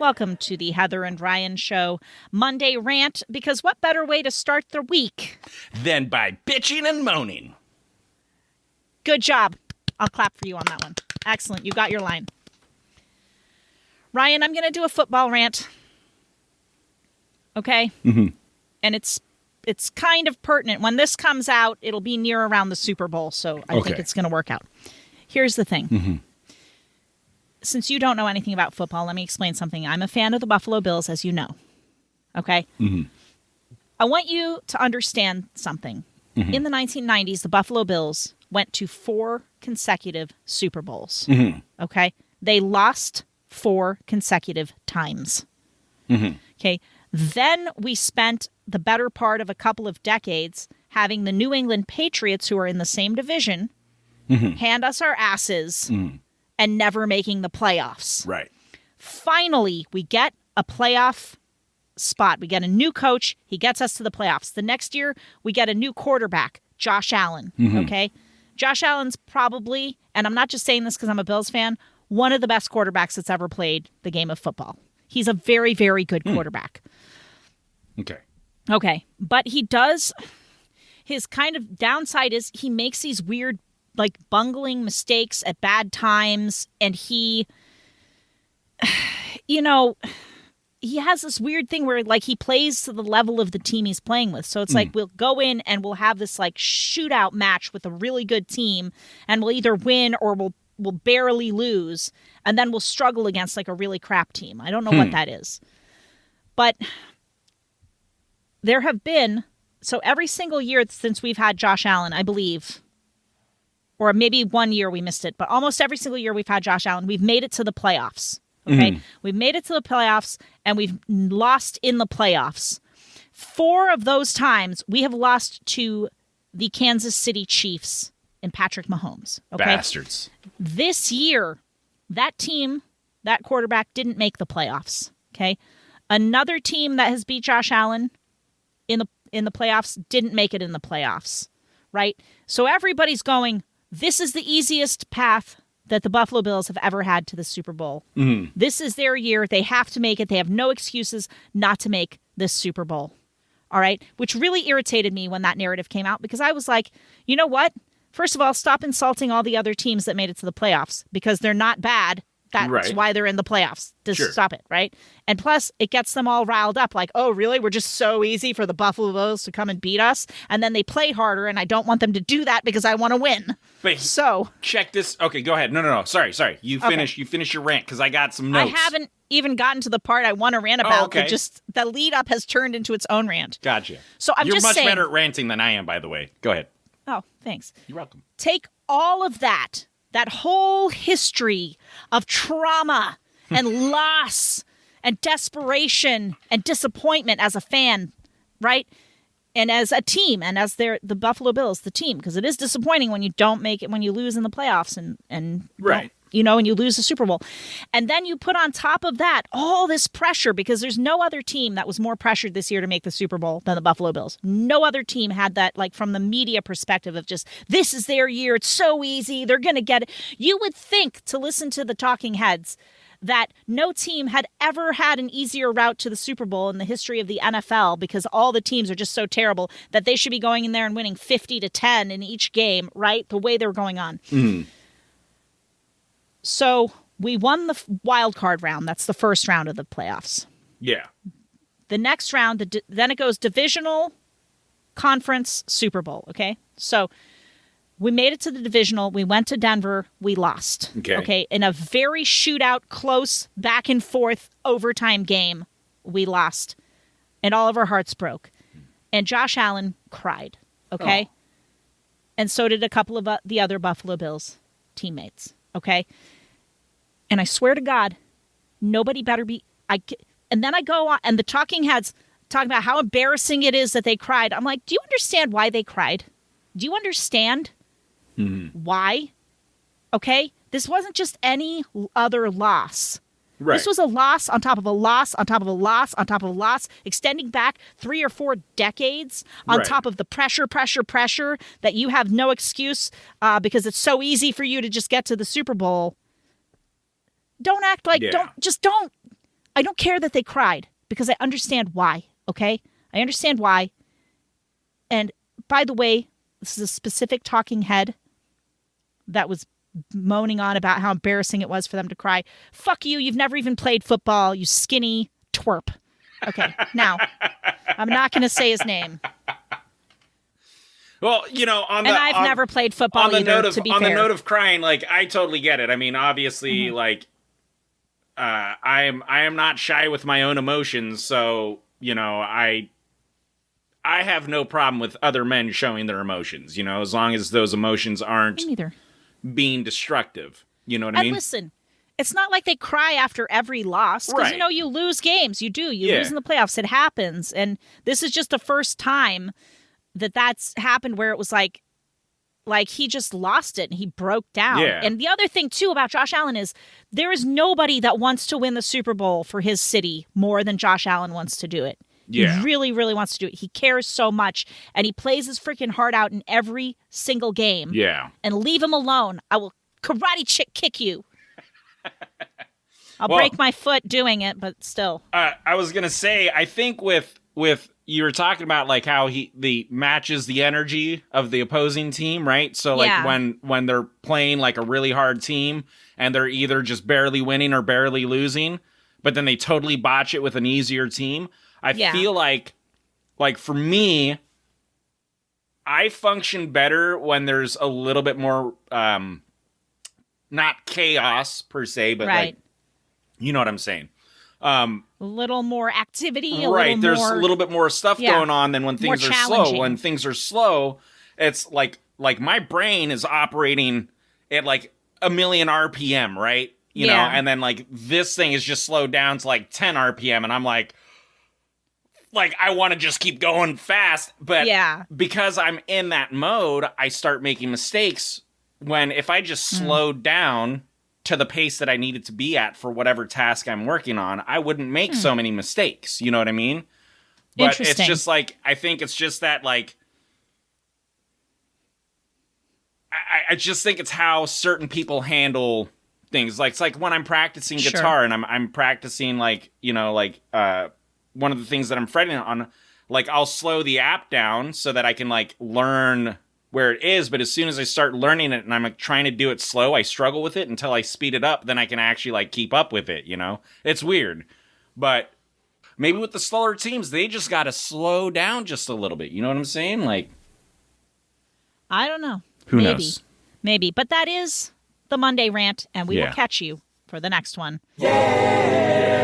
Welcome to the Heather and Ryan Show Monday Rant, because what better way to start the week than by bitching and moaning? Good job. I'll clap for you on that one. Excellent. You got your line. Ryan, I'm going to do a football rant. Okay? Mm-hmm. And it's kind of pertinent. When this comes out, it'll be near around the Super Bowl, so I think it's going to work out. Here's the thing. Mm-hmm. Since you don't know anything about football, let me explain something. I'm a fan of the Buffalo Bills, as you know. Okay? Mm-hmm. I want you to understand something. Mm-hmm. In the 1990s, the Buffalo Bills went to 4 consecutive Super Bowls. Mm-hmm. Okay? They lost 4 consecutive times. Mm-hmm. Okay? Then we spent the better part of a couple of decades having the New England Patriots, who are in the same division, hand us our asses and never making the playoffs. Right. Finally, we get a playoff spot. We get a new coach. He gets us to the playoffs. The next year, we get a new quarterback, Josh Allen. Okay? Josh Allen's probably, and I'm not just saying this because I'm a Bills fan, one of the best quarterbacks that's ever played the game of football. He's a very, very good quarterback. Okay. But he does, his kind of downside is he makes these weird, like, bungling mistakes at bad times. And he, he has this weird thing where, like, he plays to the level of the team he's playing with. So it's like we'll go in and we'll have this, like, shootout match with a really good team. And we'll either win or we'll barely lose. And then we'll struggle against, like, a really crap team. I don't know what that is. But there have been, so every single year since we've had Josh Allen, I believe, or maybe one year we missed it, but almost every single year we've had Josh Allen, we've made it to the playoffs. Okay? We've made it to the playoffs, and we've lost in the playoffs. 4 of those times, we have lost to the Kansas City Chiefs and Patrick Mahomes. Okay? Bastards. This year, that team, that quarterback didn't make the playoffs. Okay? Another team that has beat Josh Allen in the playoffs didn't make it in the playoffs, right? So everybody's going, this is the easiest path that the Buffalo Bills have ever had to the Super Bowl. This is their year. They have to make it. They have no excuses not to make this Super Bowl. All right? Which really irritated me when that narrative came out, because I was like, you know what? First of all, stop insulting all the other teams that made it to the playoffs, because they're not bad. That's why they're in the playoffs. Just stop it, right? And plus, it gets them all riled up. Like, oh, really? We're just so easy for the Buffalo Bills to come and beat us? And then they play harder, and I don't want them to do that because I want to win. Wait, so check this. Okay, go ahead. No. Sorry. You finish. You finish your rant, because I got some notes. I haven't even gotten to the part I want to rant about. The lead up has turned into its own rant. Gotcha. So You're much better at ranting than I am, by the way. Go ahead. Oh, thanks. You're welcome. Take all of that whole history of trauma and loss and desperation and disappointment as a fan, right? And as a team, and as the Buffalo Bills, the team, because it is disappointing when you don't make it, when you lose in the playoffs and right. And you lose the Super Bowl. And then you put on top of that all this pressure, because there's no other team that was more pressured this year to make the Super Bowl than the Buffalo Bills. No other team had that, like, from the media perspective of just, this is their year. It's so easy. They're going to get it. You would think, to listen to the talking heads, that no team had ever had an easier route to the Super Bowl in the history of the NFL, because all the teams are just so terrible that they should be going in there and winning 50-10 in each game, right? The way they were going on. So we won the wild card round. That's the first round of the playoffs. Yeah. The next round, then it goes divisional, conference, Super Bowl. Okay. So we made it to the divisional. We went to Denver. We lost. Okay. In a very shootout, close, back and forth overtime game, we lost. And all of our hearts broke. And Josh Allen cried. Okay. Oh. And so did a couple of the other Buffalo Bills teammates. Okay. And I swear to God, nobody better be. And then I go on, and the talking heads talking about how embarrassing it is that they cried. I'm like, do you understand why they cried? Do you understand why? Okay? This wasn't just any other loss. Right. This was a loss on top of a loss on top of a loss on top of a loss, extending back 3 or 4 decades on top of the pressure that you have no excuse because it's so easy for you to just get to the Super Bowl. Don't act like, don't. I don't care that they cried because I understand why, okay? I understand why. And by the way, this is a specific talking head that was moaning on about how embarrassing it was for them to cry. Fuck you. You've never even played football, you skinny twerp. Okay, now, I'm not going to say his name. Well, I've never played football either, to be fair. On the note of crying, like, I totally get it. I mean, obviously, like, I am not shy with my own emotions, so, I have no problem with other men showing their emotions, as long as those emotions aren't being destructive. You know what I mean? And listen, it's not like they cry after every loss. Because, you lose games. You do. You lose in the playoffs. It happens. And this is just the first time that's happened where it was like he just lost it and he broke down. Yeah. And the other thing, too, about Josh Allen is there is nobody that wants to win the Super Bowl for his city more than Josh Allen wants to do it. Yeah. He really, really wants to do it. He cares so much, and he plays his freaking heart out in every single game. Yeah. And leave him alone. I will karate kick you. I'll break my foot doing it, but still. I was gonna say, I think with you were talking about like how the matches the energy of the opposing team, right? So like when they're playing like a really hard team and they're either just barely winning or barely losing, but then they totally botch it with an easier team. I feel like for me, I function better when there's a little bit more, not chaos per se, but like, you know what I'm saying? A little more activity. There's a little bit more stuff going on than when things are slow. When things are slow, it's like my brain is operating at like 1,000,000 RPM, right? You know, and then like this thing is just slowed down to like 10 RPM, and I'm like I want to just keep going fast, but because I'm in that mode, I start making mistakes when if I just slowed down to the pace that I needed to be at for whatever task I'm working on, I wouldn't make so many mistakes. You know what I mean? But it's just like, I think it's just that like, I just think it's how certain people handle things. Like, it's like when I'm practicing guitar and I'm practicing like, one of the things that I'm fretting on, like I'll slow the app down so that I can like learn where it is. But as soon as I start learning it and I'm like trying to do it slow, I struggle with it until I speed it up. Then I can actually like keep up with it. It's weird, but maybe with the slower teams, they just got to slow down just a little bit. You know what I'm saying? Like, I don't know. Who knows? Maybe. But that is the Monday rant, and we will catch you for the next one. Yeah.